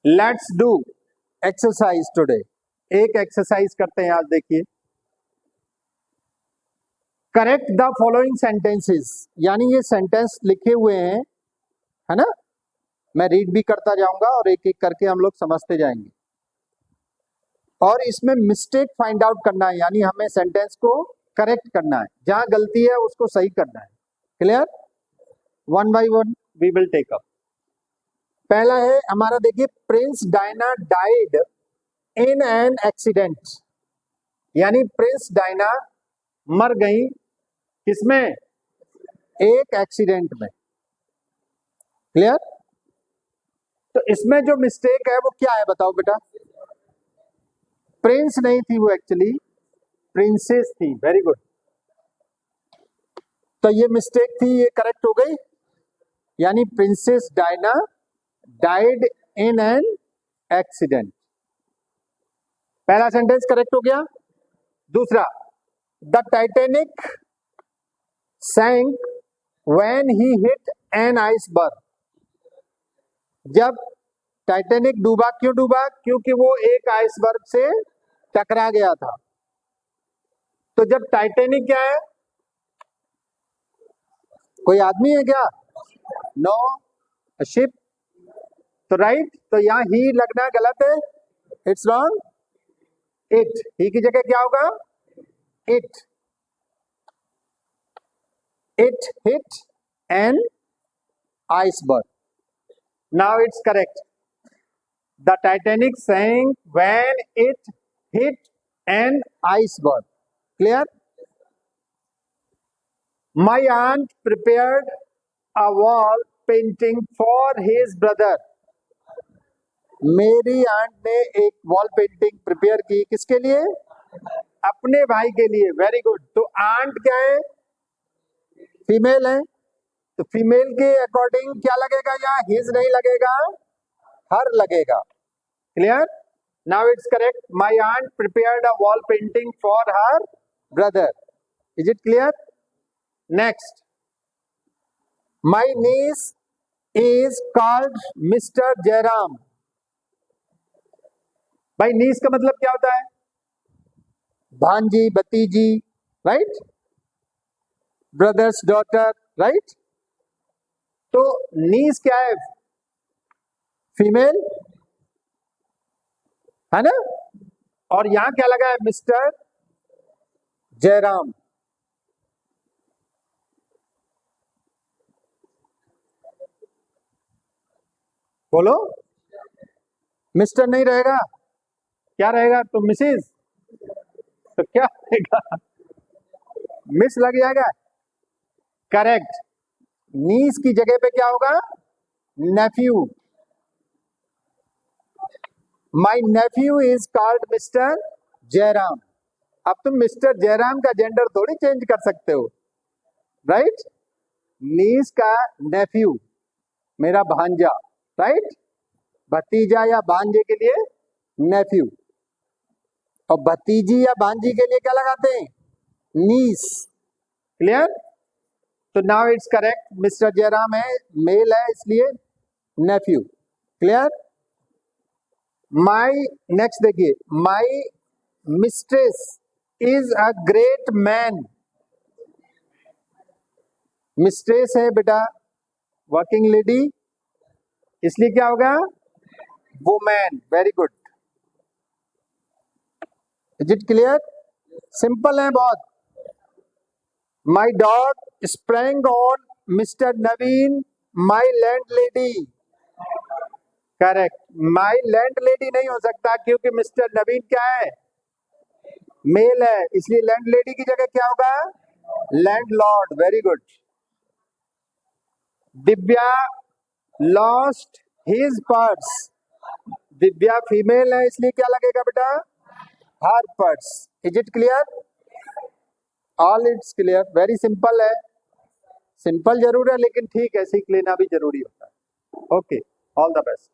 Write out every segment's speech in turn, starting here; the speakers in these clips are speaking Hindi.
Let's do exercise today. एक एक्सरसाइज करते हैं आज। देखिए, करेक्ट द फॉलोइंग सेंटेंसेस, यानी ये सेंटेंस लिखे हुए हैं, है ना। मैं रीड भी करता जाऊंगा और एक एक करके हम लोग समझते जाएंगे, और इसमें मिस्टेक फाइंड आउट करना है, यानी हमें सेंटेंस को करेक्ट करना है, जहां गलती है उसको सही करना है। Clear? One by one we will take up. पहला है हमारा, देखिए, Prince Diana died in an accident, यानी प्रिंस डायना मर गई किसमें? एक एक्सीडेंट में। क्लियर? तो इसमें जो मिस्टेक है वो क्या है, बताओ बेटा। प्रिंस नहीं थी वो, एक्चुअली प्रिंसेस थी। Very good. तो ये मिस्टेक थी, ये करेक्ट हो गई, यानी princess Diana died in an accident. पहला सेंटेंस करेक्ट हो गया। दूसरा, the Titanic sank when he hit an iceberg. जब टाइटैनिक डूबा, क्यों डूबा? क्योंकि वो एक आइसबर्ग से टकरा गया था। तो जब टाइटैनिक क्या है? कोई आदमी है क्या? No, ship. तो राइट, तो यहां ही लगना गलत है, इट्स रॉन्ग। इट, ही की जगह क्या होगा? It. It hit an iceberg. Now it's correct. The Titanic sank when it hit an iceberg. Clear? My aunt prepared a wall painting for his brother. मेरी आंट ने एक वॉल पेंटिंग प्रिपेयर की, किसके लिए? अपने भाई के लिए। Very good. तो आंट क्या है? फीमेल है, तो फीमेल के अकॉर्डिंग क्या लगेगा? यहाँ हिज नहीं लगेगा, हर लगेगा। Clear? Now it's correct. My aunt prepared a wall painting for her brother. Is it clear? Next, my niece is called mister Jayaram. भाई, नीस का मतलब क्या होता है? भांजी, भतीजी, राइट? Brothers daughter, right? तो नीस क्या है? फीमेल है ना। और यहां क्या लगा है? मिस्टर जयराम। बोलो, मिस्टर नहीं रहेगा, क्या रहेगा? तो मिसिस। तो क्या रहेगा? मिस लग जाएगा। करेक्ट। नीस की जगह पे क्या होगा? Nephew. My nephew is called mister Jayaram. अब तुम मिस्टर जयराम का जेंडर थोड़ी चेंज कर सकते हो, राइट? नीस का नेफ्यू, मेरा भांजा, राइट? भतीजा या भांजे के लिए नेफ्यू, और भतीजी या भांजी के लिए क्या लगाते हैं? नीस। क्लियर? तो now it's correct. Mister Jayaram है, मेल है, इसलिए नेफ्यू। क्लियर? माई, नेक्स्ट देखिए, my mistress is a great man. Mistress है बेटा, वर्किंग लेडी, इसलिए क्या होगा? Woman. Very good. Is it clear? Simple है बहुत। My dog sprang on mister Naveen my landlady. Correct. My landlady नहीं हो सकता, क्योंकि मिस्टर नवीन क्या है? मेल है, इसलिए लैंड लेडी की जगह क्या होगा? Land Lord. Very good. Divya lost his purse. Divya female है, इसलिए क्या लगेगा बेटा? हर purse. Is it clear? All it's clear. Very simple है। सिंपल जरूर है, लेकिन ठीक है, सीख लेना भी जरूरी होता है। Okay, all the best.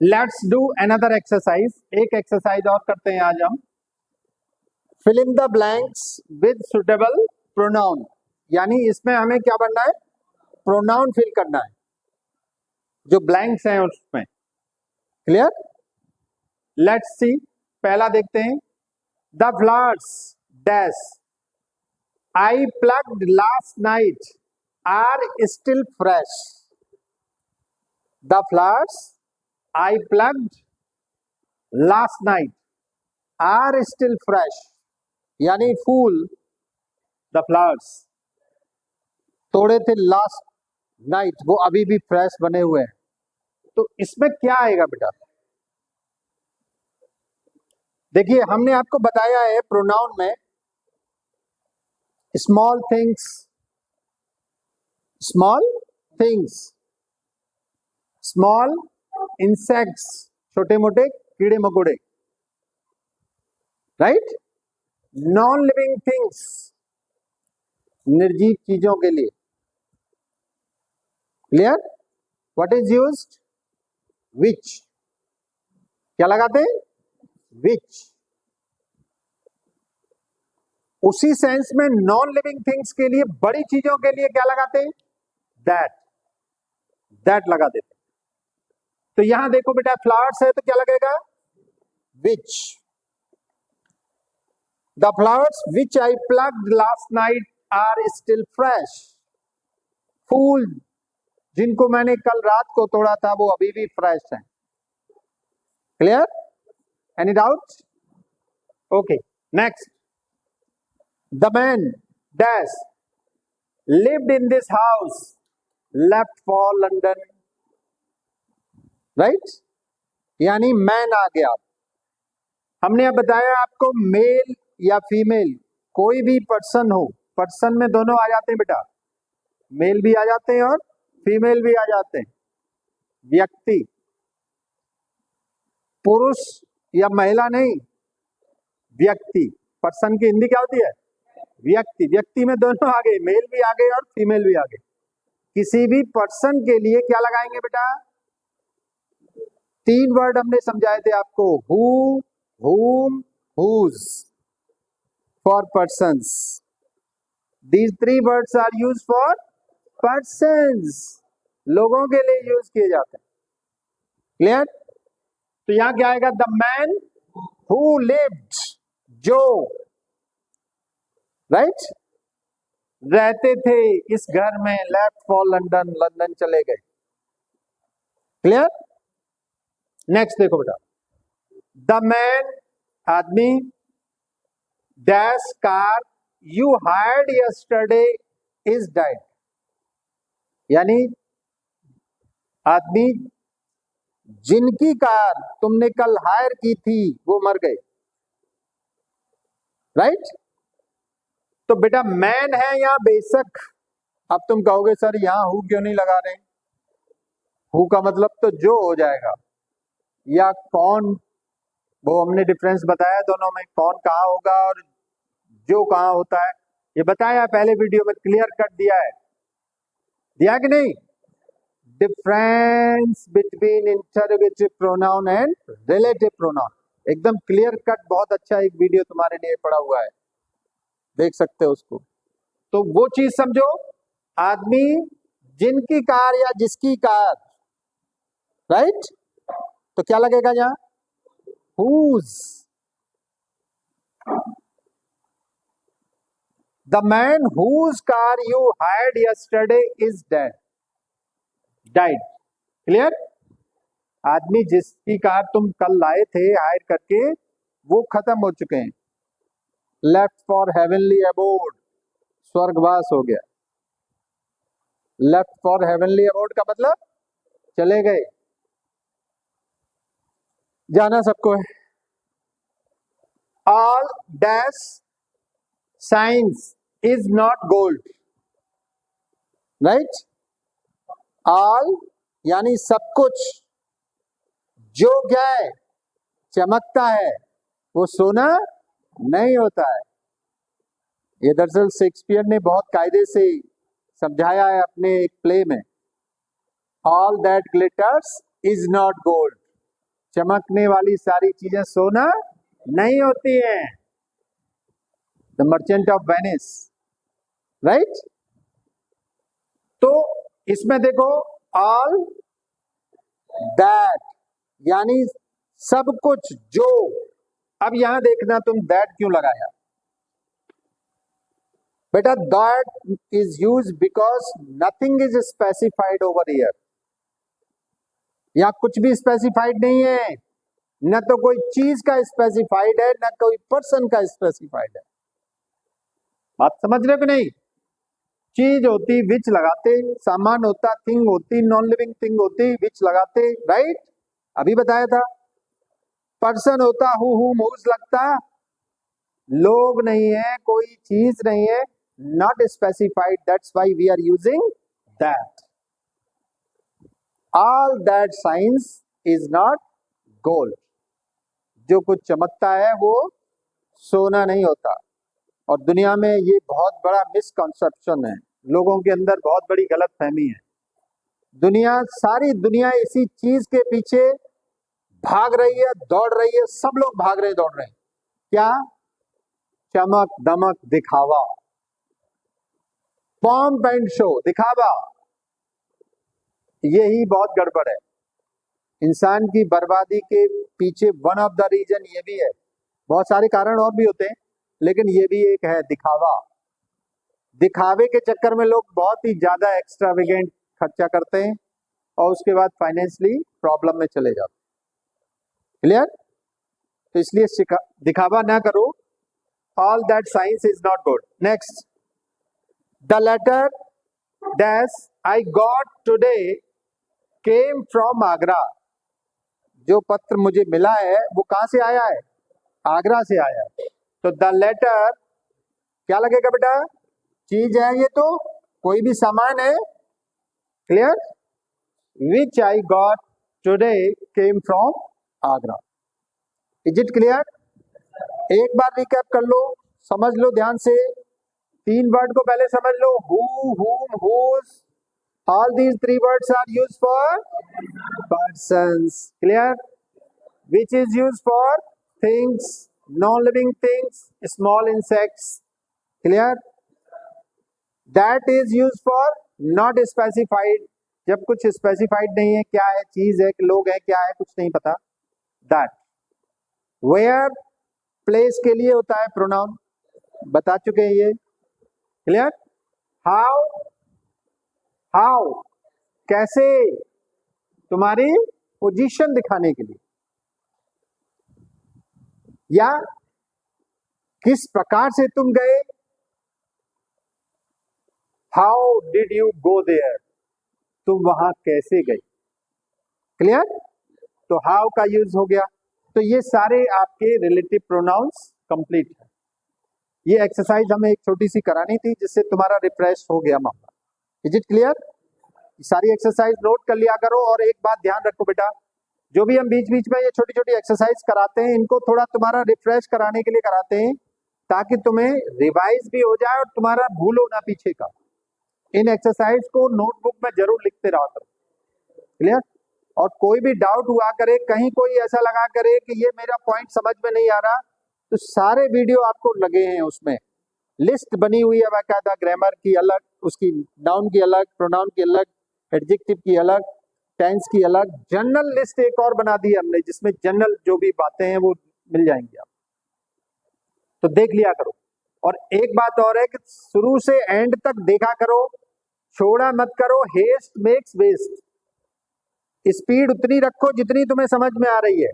Let's do another exercise. एक एक्सरसाइज और करते हैं आज हम। Fill in the blanks with suitable pronoun, यानी इसमें हमें क्या बनना है? प्रोनाउन फिल करना है। जो ब्लैंक्स हैं उसमें। क्लियर? लेट्स सी, पहला देखते हैं। The flowers dash I plugged last night are still fresh. The flowers I plugged last night are still fresh, यानी फूल, द फ्लावर्स तोड़े थे लास्ट नाइट, वो अभी भी फ्रेश बने हुए हैं। तो इसमें क्या आएगा बेटा? देखिए, हमने आपको बताया है प्रोनाउन में small things, small things, small insects, छोटे मोटे कीड़े मकोड़े, राइट? नॉन लिविंग थिंग्स, निर्जीव चीजों के लिए। Clear? What is used? Which. क्या लगाते हैं? विच। उसी सेंस में नॉन लिविंग थिंग्स के लिए, बड़ी चीजों के लिए क्या लगाते हैं? दैट। दैट लगा देते। तो यहां देखो बेटा, फ्लावर्स है तो क्या लगेगा? Which. The flowers which I plugged last night are still fresh. फूल जिनको मैंने कल रात को तोड़ा था वो अभी भी फ्रेश हैं। Clear? Any doubt? Okay, next. The man dash lived in this house left for London, right? यानी मैन आ गया। हमने अब बताया आपको, मेल या फीमेल कोई भी पर्सन हो, पर्सन में दोनों आ जाते हैं बेटा, मेल भी आ जाते हैं और फीमेल भी आ जाते हैं। व्यक्ति, पुरुष या महिला नहीं, व्यक्ति। पर्सन की हिंदी क्या होती है? व्यक्ति। व्यक्ति में दोनों आ गए, मेल भी आ गए और फीमेल भी आ गए। किसी भी पर्सन के लिए क्या लगाएंगे बेटा? तीन वर्ड हमने समझाए थे आपको, who, whom, whose, for persons. These three words are used for persons, लोगों के लिए यूज किए जाते हैं। क्लियर? तो यहां क्या आएगा? द मैन हु लिव्ड, जो, राइट, रहते थे इस घर में, लेफ्ट फॉर लंदन, लंदन चले गए। क्लियर? नेक्स्ट देखो बेटा, द मैन आदमी, dash car you hired yesterday is dead. यानी आदमी जिनकी कार तुमने कल हायर की थी वो मर गए। राइट? तो बेटा मैन है यहाँ बेशक। अब तुम कहोगे सर यहाँ हु क्यों नहीं लगा रहे? हु का मतलब तो जो हो जाएगा, या कौन, वो हमने डिफरेंस बताया दोनों में, कौन कहाँ होगा और जो कहाँ होता है, ये बताया पहले वीडियो में, क्लियर कट दिया है, दिया कि नहीं? Difference between interrogative pronoun and relative pronoun, एकदम क्लियर कट, बहुत अच्छा एक वीडियो तुम्हारे लिए पड़ा हुआ है, देख सकते हो उसको। तो वो चीज समझो, आदमी जिनकी कार या जिसकी कार, राइट? तो क्या लगेगा यहां? whose। The man whose car you hired yesterday is dead, died। Clear? आदमी जिसकी कार तुम कल लाए थे हायर करके, वो खत्म हो चुके हैं। लेफ्ट फॉर हेवनली अबोर्ड, स्वर्गवास हो गया। लेफ्ट फॉर हेवनली अबोर्ड का मतलब चले गए, जाना सबको है। All dash science is not gold, right? All यानी सब कुछ, जो क्या है, चमकता है, वो सोना नहीं होता है। ये दरअसल शेक्सपियर ने बहुत कायदे से समझाया है अपने एक प्ले में। All that glitters is not gold, चमकने वाली सारी चीजें सोना नहीं होती हैं। The merchant of Venice, right? तो इसमें देखो, ऑल दैट यानी सब कुछ जो। अब यहां देखना तुम दैट क्यों लगाया बेटा, that is use because nothing is specified over here. यहां कुछ भी स्पेसिफाइड नहीं है, न तो कोई चीज का स्पेसिफाइड है न कोई पर्सन का स्पेसिफाइड है। आप समझ रहे हो कि नहीं? चीज होती विच लगाते, सामान होता थिंग होती, नॉन लिविंग थिंग होती विच लगाते, राइट? अभी बताया था। पर्सन होता हु हुज लगता, लोग नहीं है, कोई चीज नहीं है, not specified, that's why we are using that. All that shines is not gold. जो कुछ चमकता है वो सोना नहीं होता। और दुनिया में ये बहुत बड़ा मिसकंसेप्शन है, लोगों के अंदर बहुत बड़ी गलत फहमी है। सारी दुनिया इसी चीज के पीछे भाग रही है, दौड़ रही है, सब लोग भाग रहे दौड़ रहे हैं। क्या? चमक दमक दिखावा, पॉम्प एंड शो, दिखावा। यही बहुत गड़बड़ है। इंसान की बर्बादी के पीछे वन ऑफ द रीजन ये भी है, बहुत सारे कारण और भी होते हैं लेकिन ये भी एक है, दिखावा। दिखावे के चक्कर में लोग बहुत ही ज्यादा एक्स्ट्रावेगेंट खर्चा करते हैं और उसके बाद फाइनेंशियली प्रॉब्लम में चले जाते हैं। क्लियर? तो इसलिए दिखावा ना करो। All that shines is not good. Next, the letter dash I got today came from Agra. जो पत्र मुझे मिला है वो कहां से आया है? आगरा से आया है। तो द लेटर क्या लगेगा बेटा? चीज है ये, तो कोई भी सामान है। Clear? Which I got today came from Agra. Is it clear? एक बार रिकैप कर लो, समझ लो ध्यान से। 3 वर्ड को पहले समझ लो, who, whom, whose। All these 3 words are used for persons. Clear? Which is used for things, non-living things, small insects. Clear? That is used for not specified, जब कुछ स्पेसिफाइड नहीं है, क्या है, चीज है, लोग है, क्या है, कुछ नहीं पता। That. Where, प्लेस के लिए होता है प्रोनाउन, बता चुके हैं ये। क्लियर? हाउ, हाउ कैसे, तुम्हारी पोजीशन दिखाने के लिए, या किस प्रकार से तुम गए, how did you go there, तुम वहां कैसे गए। क्लियर? तो हाउ का यूज हो गया। तो ये सारे आपके रिलेटिव प्रोनाउंस कंप्लीट है। ये एक्सरसाइज हमें एक छोटी सी करानी थी जिससे तुम्हारा रिफ्रेश हो गया मामला। Is it clear? सारी एक्सरसाइज नोट कर लिया करो। और एक बात ध्यान रखो बेटा, जो भी हम बीच बीच में ये छोटी छोटी एक्सरसाइज कराते हैं, इनको थोड़ा तुम्हारा रिफ्रेश कराने के लिए कराते हैं ताकि तुम्हें रिवाइज भी हो जाए और तुम्हारा भूल हो ना पीछे का। इन एक्सरसाइज को नोटबुक में जरूर लिखते रहा करो। क्लियर? और कोई भी डाउट हुआ करे, कहीं कोई ऐसा लगा करे कि ये मेरा पॉइंट समझ में नहीं आ रहा, तो सारे वीडियो आपको लगे हैं, उसमें लिस्ट बनी हुई है बाकायदा, ग्रामर की अलग, उसकी नाउन की अलग, प्रोनाउन की अलग, एडजेक्टिव की अलग, टेंस की अलग, जनरल लिस्ट एक और बना दी है हमने जिसमें जनरल जो भी बातें हैं वो मिल जाएंगी आप, तो देख लिया करो। और एक बात और है कि शुरू से एंड तक देखा करो, छोड़ा मत करो। Haste makes waste. स्पीड उतनी रखो जितनी तुम्हें समझ में आ रही है,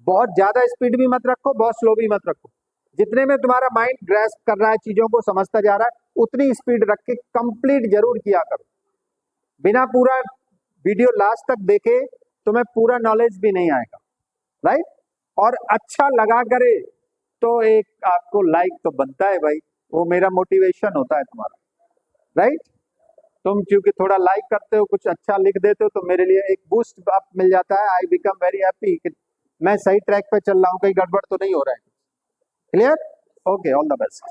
बहुत ज्यादा स्पीड भी मत रखो, बहुत स्लो भी मत रखो। जितने में तुम्हारा माइंड ग्रैस्प कर रहा है, चीजों को समझता जा रहा है, उतनी स्पीड रख के कंप्लीट जरूर किया करो। बिना पूरा वीडियो लास्ट तक देखे तुम्हें पूरा नॉलेज भी नहीं आएगा, राइट? और अच्छा लगा करे तो एक आपको लाइक तो बनता है भाई, वो मेरा मोटिवेशन होता है तुम्हारा, राइट? तुम क्योंकि थोड़ा लाइक करते हो, कुछ अच्छा लिख देते हो, तो मेरे लिए एक बूस्ट अप मिल जाता है। आई बिकम वेरी हैप्पी कि मैं सही ट्रैक पे चल रहा हूँ, कहीं गड़बड़ तो नहीं हो रहा है। Clear? Okay, all the best.